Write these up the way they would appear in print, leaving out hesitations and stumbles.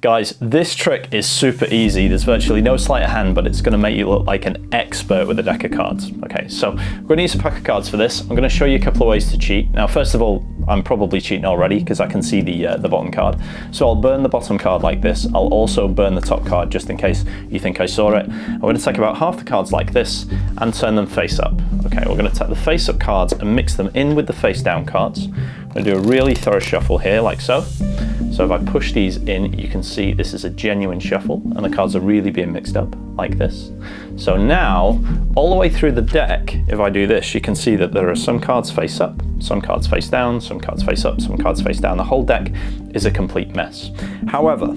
Guys, this trick is super easy. There's virtually no sleight of hand, but it's going to make you look like an expert with a deck of cards. Okay, so we're going to use a pack of cards for this. I'm going to show you a couple of ways to cheat. Now, first of all, I'm probably cheating already because I can see the bottom card. So I'll burn the bottom card like this. I'll also burn the top card just in case you think I saw it. I'm going to take about half the cards like this and turn them face up. Okay, we're going to take the face up cards and mix them in with the face down cards. I'm going to do a really thorough shuffle here, like so. So if I push these in, you can see this is a genuine shuffle and the cards are really being mixed up like this. So now, all the way through the deck, if I do this, you can see that there are some cards face up, some cards face down, some cards face up, some cards face down. The whole deck is a complete mess. However,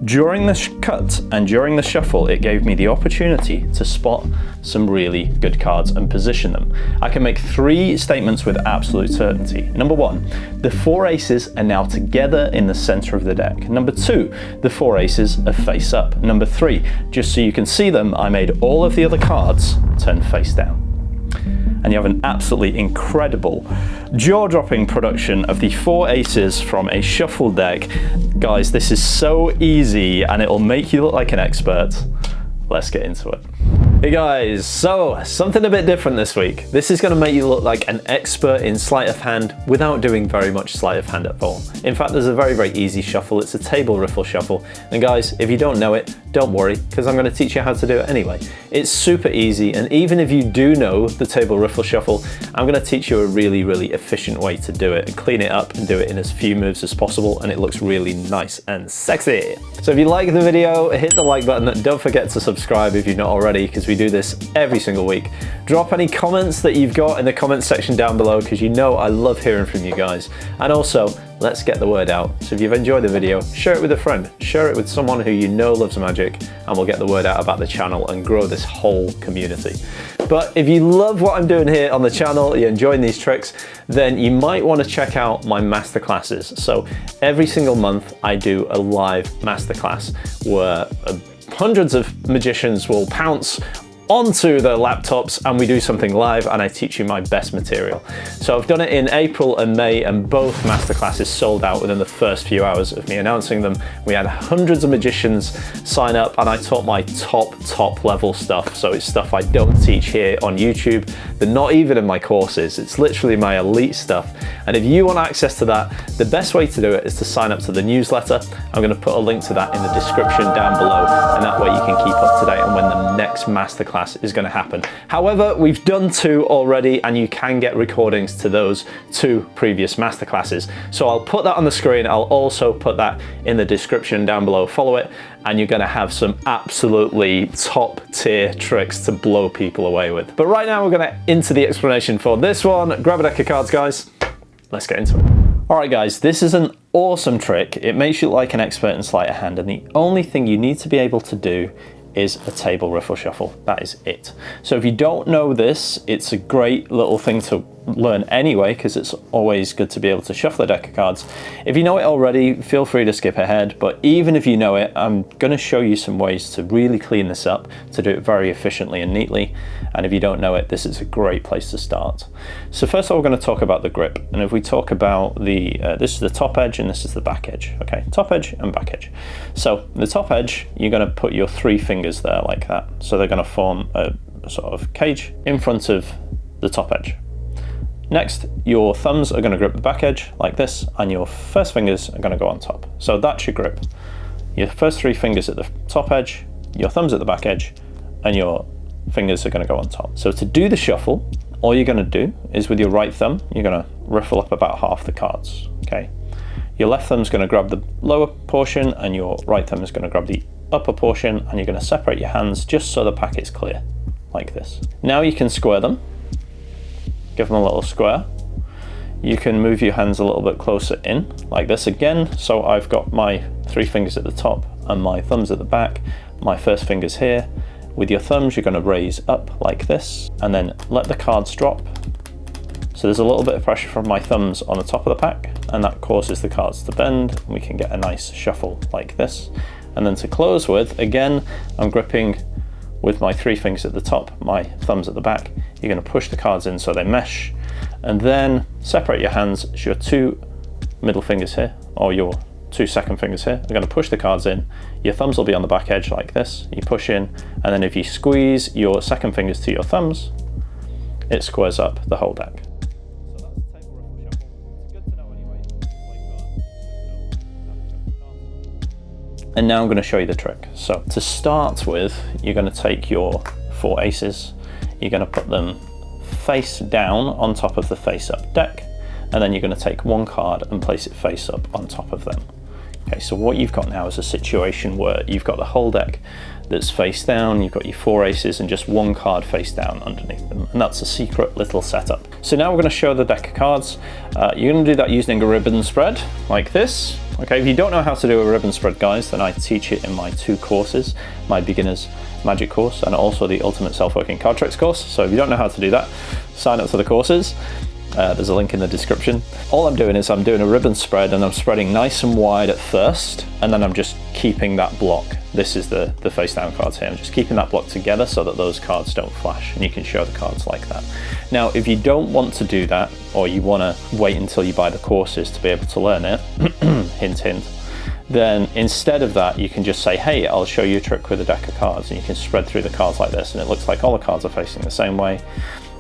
during the cut and during the shuffle, it gave me the opportunity to spot some really good cards and position them. I can make 3 statements with absolute certainty. Number 1, the 4 aces are now together in the center of the deck. Number 2, the 4 aces are face up. Number 3, just so you can see them, I made all of the other cards turn face down. And you have an absolutely incredible, jaw-dropping production of the 4 aces from a shuffle deck. Guys, this is so easy and it'll make you look like an expert. Let's get into it. Hey guys, so something a bit different this week. This is going to make you look like an expert in sleight of hand without doing very much sleight of hand at all. In fact, there's a very, very easy shuffle. It's a table riffle shuffle. And guys, if you don't know it, don't worry, because I'm going to teach you how to do it anyway. It's super easy, and even if you do know the table riffle shuffle, I'm going to teach you a really, really efficient way to do it and clean it up and do it in as few moves as possible, and it looks really nice and sexy. So if you like the video, hit the like button. Don't forget to subscribe if you're not already, because we do this every single week. Drop any comments that you've got in the comments section down below, because you know I love hearing from you guys. And also, let's get the word out. So if you've enjoyed the video, share it with a friend, share it with someone who you know loves magic, and we'll get the word out about the channel and grow this whole community. But if you love what I'm doing here on the channel, you're enjoying these tricks, then you might want to check out my masterclasses. So every single month I do a live masterclass where hundreds of magicians will pounce onto their laptops and we do something live and I teach you my best material. So I've done it in April and May, and both masterclasses sold out within the first few hours of me announcing them. We had hundreds of magicians sign up and I taught my top level stuff. So it's stuff I don't teach here on YouTube. They're not even in my courses. It's literally my elite stuff. And if you want access to that, the best way to do it is to sign up to the newsletter. I'm going to put a link to that in the description down below, and that way you can keep up to date on when the next masterclass is going to happen. However, we've done 2 already and you can get recordings to those 2 previous masterclasses. So I'll put that on the screen. I'll also put that in the description down below. Follow it and you're going to have some absolutely top tier tricks to blow people away with. But right now we're going to into the explanation for this one. Grab a deck of cards, guys. Let's get into it. All right, guys, this is an awesome trick. It makes you look like an expert in sleight of hand, and the only thing you need to be able to do is a table riffle shuffle. That is it. So if you don't know this, it's a great little thing to learn anyway, because it's always good to be able to shuffle a deck of cards. If you know it already, feel free to skip ahead, but even if you know it, I'm going to show you some ways to really clean this up, to do it very efficiently and neatly. And if you don't know it, this is a great place to start. So first of all, we're going to talk about the grip. And if we talk about the, this is the top edge and this is the back edge. Okay, top edge and back edge. So the top edge, you're going to put your 3 fingers there like that. So they're going to form a sort of cage in front of the top edge. Next, your thumbs are going to grip the back edge like this, and your first fingers are going to go on top. So that's your grip. Your first 3 fingers at the top edge, your thumbs at the back edge, and your fingers are going to go on top. So to do the shuffle, all you're going to do is with your right thumb, you're going to riffle up about half the cards. Okay. Your left thumb's going to grab the lower portion, and your right thumb is going to grab the upper portion, and you're going to separate your hands just so the packet's clear, like this. Now you can square them. Give them a little square. You can move your hands a little bit closer in, like this again. So I've got my 3 fingers at the top and my thumbs at the back. My first finger's here. With your thumbs, you're going to raise up like this, and then let the cards drop. So there's a little bit of pressure from my thumbs on the top of the pack, and that causes the cards to bend. We can get a nice shuffle like this. And then to close with, again, I'm gripping with my 3 fingers at the top, my thumbs at the back. You're going to push the cards in so they mesh, and then separate your hands. It's your 2 middle fingers here, or your two second fingers here, are going to push the cards in. Your thumbs will be on the back edge like this. You push in, and then if you squeeze your second fingers to your thumbs, it squares up the whole deck. And now I'm going to show you the trick. So to start with, you're going to take your 4 aces, you're going to put them face down on top of the face up deck, and then you're going to take one card and place it face up on top of them. Okay, so what you've got now is a situation where you've got the whole deck that's face down, you've got your 4 aces and just one card face down underneath them, and that's a secret little setup. So now we're going to show the deck of cards. You're going to do that using a ribbon spread like this. Okay, if you don't know how to do a ribbon spread, guys, then I teach it in my 2 courses, my beginner's magic course and also the ultimate self-working card tricks course. So if you don't know how to do that, sign up for the courses. There's a link in the description. All I'm doing is I'm doing a ribbon spread, and I'm spreading nice and wide at first, and then I'm just keeping that block. This is the face down cards here. I'm just keeping that block together so that those cards don't flash, and you can show the cards like that. Now, if you don't want to do that, or you want to wait until you buy the courses to be able to learn it, hint hint, then instead of that, you can just say, hey, I'll show you a trick with a deck of cards, and you can spread through the cards like this, and it looks like all the cards are facing the same way.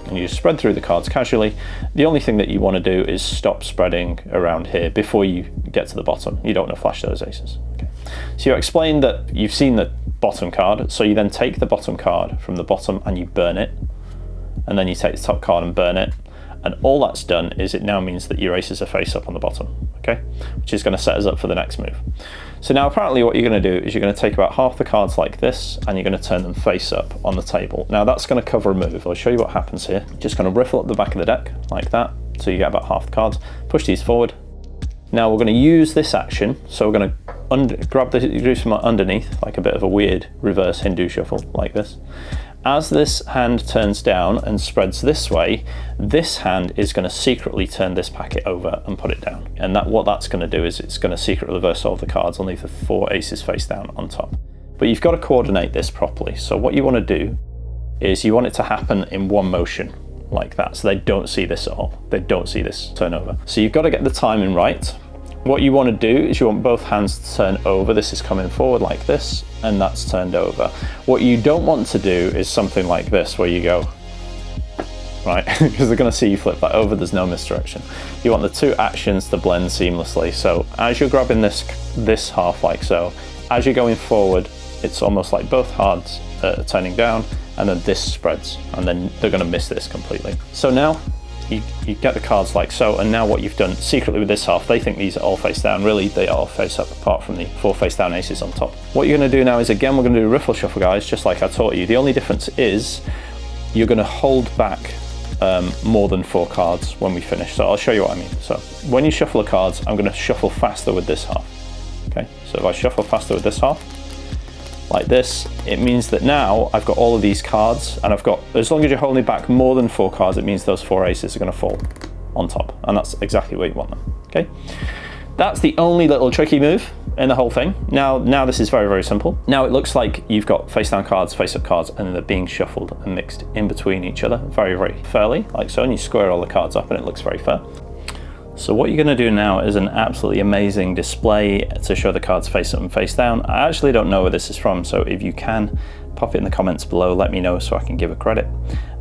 And you just spread through the cards casually. The only thing that you want to do is stop spreading around here before you get to the bottom. You don't want to flash those aces. Okay. So you explain that you've seen the bottom card, so you then take the bottom card from the bottom and you burn it, and then you take the top card and burn it, and all that's done is it now means that your aces are face up on the bottom, okay? Which is going to set us up for the next move. So now apparently what you're going to do is you're going to take about half the cards like this, and you're going to turn them face up on the table. Now that's going to cover a move. I'll show you what happens here. Just going to riffle up the back of the deck like that, so you get about half the cards. Push these forward. Now we're going to use this action, so we're going to grab the do from underneath, like a bit of a weird reverse Hindu shuffle, like this. As this hand turns down and spreads this way, this hand is going to secretly turn this packet over and put it down. And what that's going to do is it's going to secretly reverse all the cards and leave the 4 aces face down on top. But you've got to coordinate this properly. So what you want to do is you want it to happen in one motion, like that. So they don't see this at all. They don't see this turnover. So you've got to get the timing right. What you want to do is you want both hands to turn over. This is coming forward like this, and that's turned over. What you don't want to do is something like this, where you go, right, because they're going to see you flip that over, there's no misdirection. You want the 2 actions to blend seamlessly. So as you're grabbing this half like so, as you're going forward, it's almost like both hands are turning down, and then this spreads, and then they're going to miss this completely. So now, you get the cards like so, and now what you've done secretly with this half, they think these are all face down. Really, they are all face up, apart from the 4 face down aces on top. What you're going to do now is, again, we're going to do a riffle shuffle, guys, just like I taught you. The only difference is you're going to hold back more than 4 cards when we finish. So I'll show you what I mean. So when you shuffle the cards, I'm going to shuffle faster with this half. Okay, so if I shuffle faster with this half, like this, it means that now I've got all of these cards, and I've got, as long as you're holding back more than 4 cards, it means those 4 aces are going to fall on top, and that's exactly where you want them. Okay, that's the only little tricky move in the whole thing. Now this is very, very simple. Now it looks like you've got face down cards, face up cards, and they're being shuffled and mixed in between each other very, very fairly, like so, and you square all the cards up and it looks very fair. So what you're going to do now is an absolutely amazing display to show the cards face up and face down. I actually don't know where this is from, so if you can, pop it in the comments below, let me know so I can give a credit.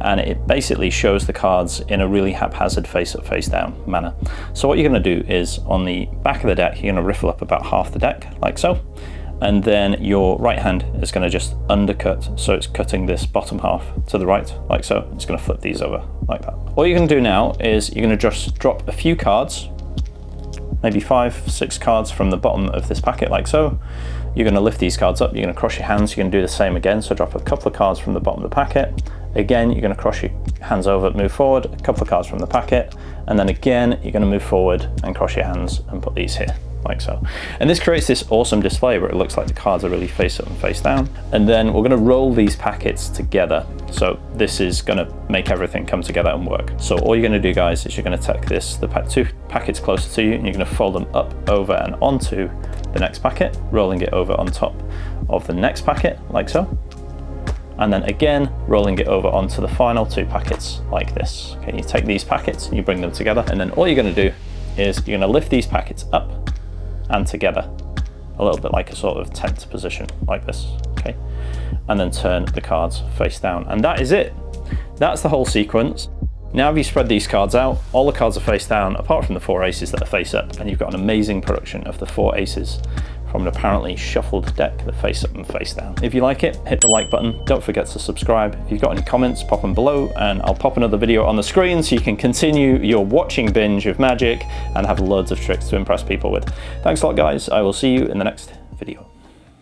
And it basically shows the cards in a really haphazard face up, face down manner. So what you're going to do is, on the back of the deck, you're going to riffle up about half the deck, like so. And then your right hand is going to just undercut, so it's cutting this bottom half to the right, like so. It's going to flip these over like that. What you're going to do now is you're going to just drop a few cards, maybe 5, 6 cards from the bottom of this packet, like so. You're going to lift these cards up, you're going to cross your hands, you're going to do the same again, so drop a couple of cards from the bottom of the packet. Again, you're going to cross your hands over, move forward, a couple of cards from the packet, and then again, you're going to move forward and cross your hands and put these here, like so. And this creates this awesome display where it looks like the cards are really face up and face down. And then we're going to roll these packets together. So this is going to make everything come together and work. So all you're going to do, guys, is you're going to take the 2 packets closer to you, and you're going to fold them up, over, and onto the next packet, rolling it over on top of the next packet, like so. And then again, rolling it over onto the final 2 packets, like this. Okay, you take these packets and you bring them together, and then all you're going to do is you're going to lift these packets up, and together, a little bit like a sort of tent position, like this, okay? And then turn the cards face down. And that is it. That's the whole sequence. Now if you spread these cards out, all the cards are face down, apart from the 4 aces that are face up, and you've got an amazing production of the 4 aces from an apparently shuffled deck that face up and face down. If you like it, hit the like button. Don't forget to subscribe. If you've got any comments, pop them below, and I'll pop another video on the screen so you can continue your watching binge of Magic and have loads of tricks to impress people with. Thanks a lot, guys. I will see you in the next video.